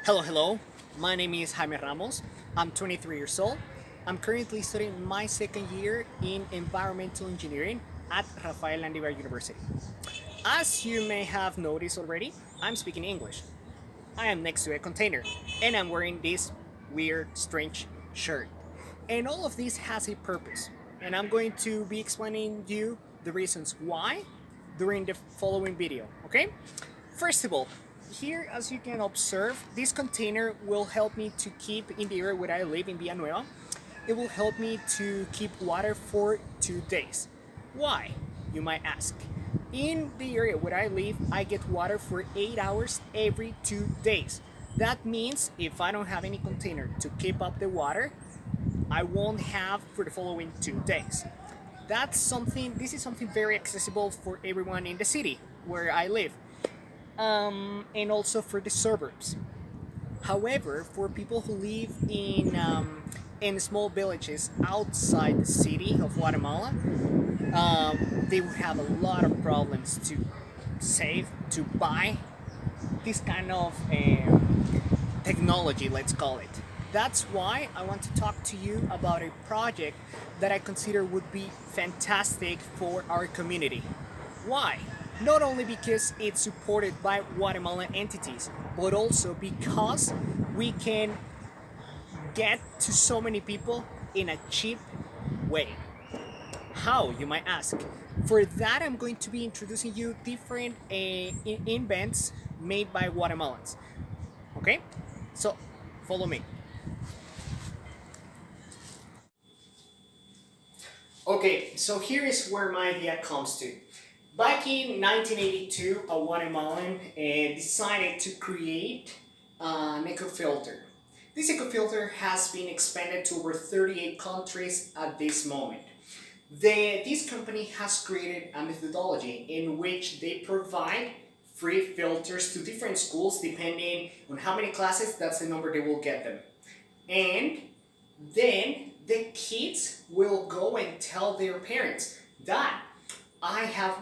Hello, hello. My name is Jaime Ramos. I'm 23 years old. I'm currently studying my second year in environmental engineering at Rafael Landivar University. As you may have noticed already, I'm speaking English. I am next to a container and I'm wearing this weird, strange shirt. And all of this has a purpose. And I'm going to be explaining you the reasons why during the following video, okay? First of all, here as you can observe, this container will help me to keep in the area where I live in Villanueva. It will help me to keep water for 2 days. Why, you might ask? In the area where I live, I get water for 8 hours every 2 days. That means if I don't have any container to keep up the water, I won't have for the following 2 days. This is something very accessible for everyone in the city where I live, and also for the suburbs. However, for people who live in small villages outside the city of Guatemala, they would have a lot of problems to save, to buy this kind of technology, let's call it. That's why I want to talk to you about a project that I consider would be fantastic for our community. Why? Not only because it's supported by Guatemalan entities, but also because we can get to so many people in a cheap way. How, you might ask? For that, I'm going to be introducing you different invents made by Guatemalans. Okay? So, follow me. Okay, so here is where my idea comes to. Back in 1982, a Guatemalan decided to create an ecofilter. This ecofilter has been expanded to over 38 countries at this moment. This company has created a methodology in which they provide free filters to different schools depending on how many classes, that's the number they will get them. And then the kids will go and tell their parents that I have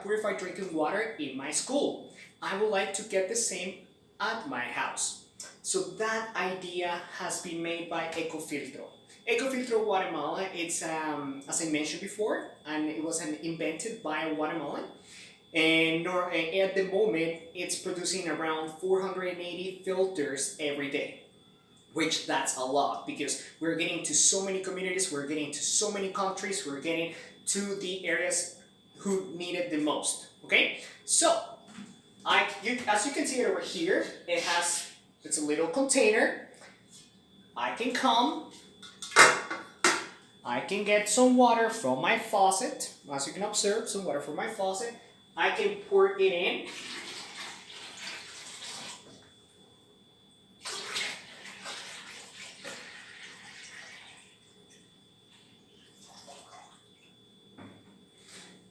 purified drinking water in my school. I would like to get the same at my house. So that idea has been made by Ecofiltro. Ecofiltro Guatemala, it's as I mentioned before, and it was invented by a Guatemalan. And at the moment, it's producing around 480 filters every day, which that's a lot because we're getting to so many communities, we're getting to so many countries, we're getting to the areas who need it the most. Okay, so as you can see it over here, it's a little container. I can get some water from my faucet. As you can observe, some water from my faucet. I can pour it in.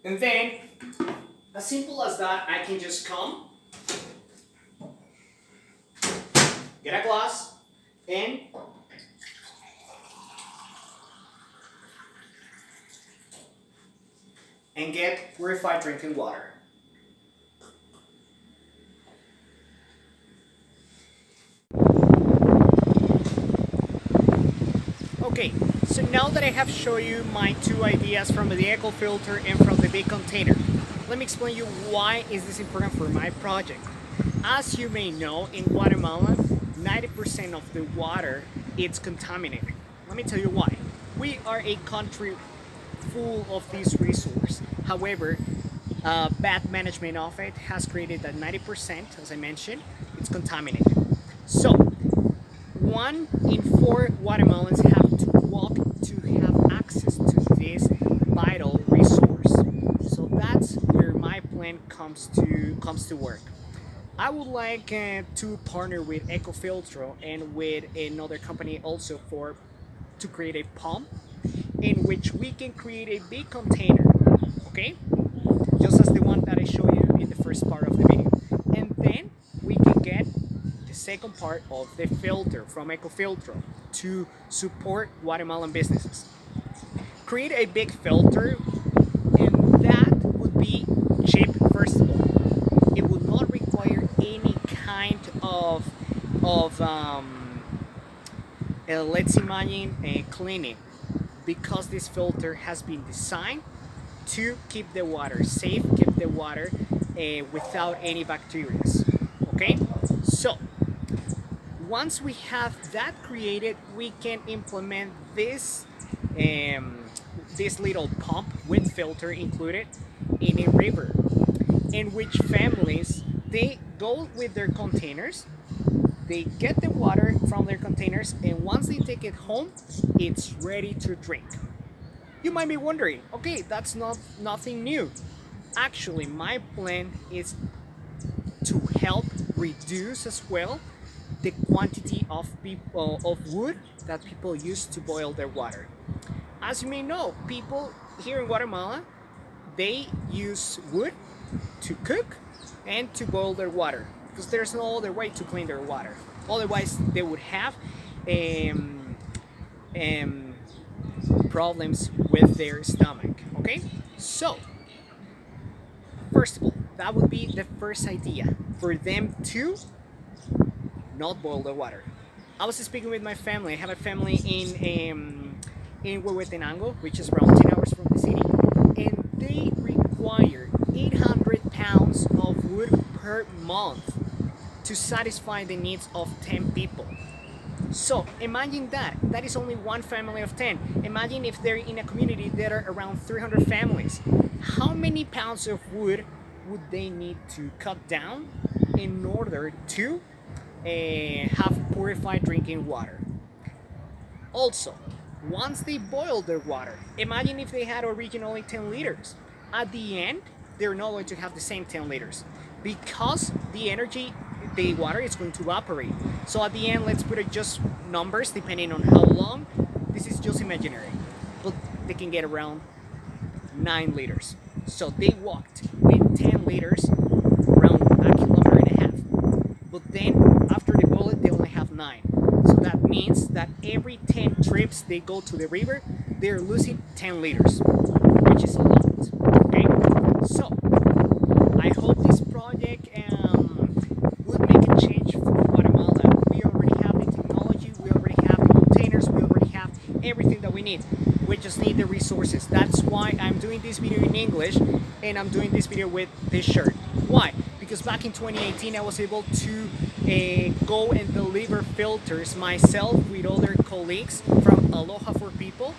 And then, as simple as that, I can just come, get a glass, and get purified drinking water. Okay, so now that I have shown you my two ideas from the eco filter and from the big container, let me explain you why is this important for my project. As you may know, in Guatemala, 90% of the water is contaminated. Let me tell you why. We are a country full of this resource. However, bad management of it has created that 90%, as I mentioned, it's contaminated. So, 1 in 4 Guatemalans have to walk to have access to this vital resource. So that's where my plan comes to work. I would like to partner with Ecofiltro and with another company also to create a pump in which we can create a big container, okay? Just as the one that I showed you in the first part of the video. And then we can get the second part of the filter from Ecofiltro to support Guatemalan businesses. Create a big filter, and that would be cheap first of all. It would not require any kind of of let's imagine cleaning, because this filter has been designed to keep the water safe, keep the water without any bacteria. Okay, so once we have that created, we can implement this little pump with filter included in a river, in which families, they go with their containers, they get the water from their containers, and once they take it home, it's ready to drink. You might be wondering, okay, that's nothing new. Actually, my plan is to help reduce as well the quantity of wood that people use to boil their water. As you may know, people here in Guatemala, they use wood to cook and to boil their water, because there's no other way to clean their water. Otherwise, they would have problems with their stomach. Okay, so first of all, that would be the first idea, for them to not boil the water. I was speaking with my family. I have a family in Huehuetenango, which is around 10 hours from the city, and they require 800 pounds of wood per month to satisfy the needs of 10 people. So imagine that. That is only one family of 10. Imagine if they're in a community that are around 300 families. How many pounds of wood would they need to cut down in order to have purified drinking water? Also, once they boil their water, imagine if they had originally 10 liters. At the end, they're not going to have the same 10 liters, because the water is going to evaporate. So at the end, let's put it just numbers depending on how long. This is just imaginary, but they can get around 9 liters. So they walked with 10 liters around a kilometer and a half. But then after they boil it, they only have 9. So that means that every 10 trips they go to the river, they're losing 10 liters, which is a lot. Okay, so I hope this project would make a change for Guatemala. We already have the technology, we already have the containers, we already have everything that we need. We just need the resources. That's why I'm doing this video in English, and I'm doing this video with this shirt. Why? Because back in 2018, I was able to go and deliver filters myself with other colleagues from Aloha for People,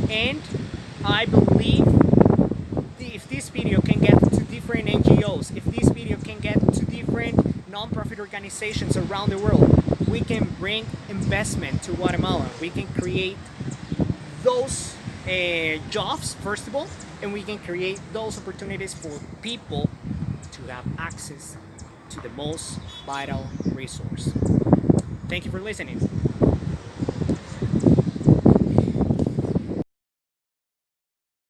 and I believe if this video can get to different NGOs, if this video can get to different non-profit organizations around the world, we can bring investment to Guatemala. We can create those jobs, first of all, and we can create those opportunities for people to have access to the most vital resource. Thank you for listening.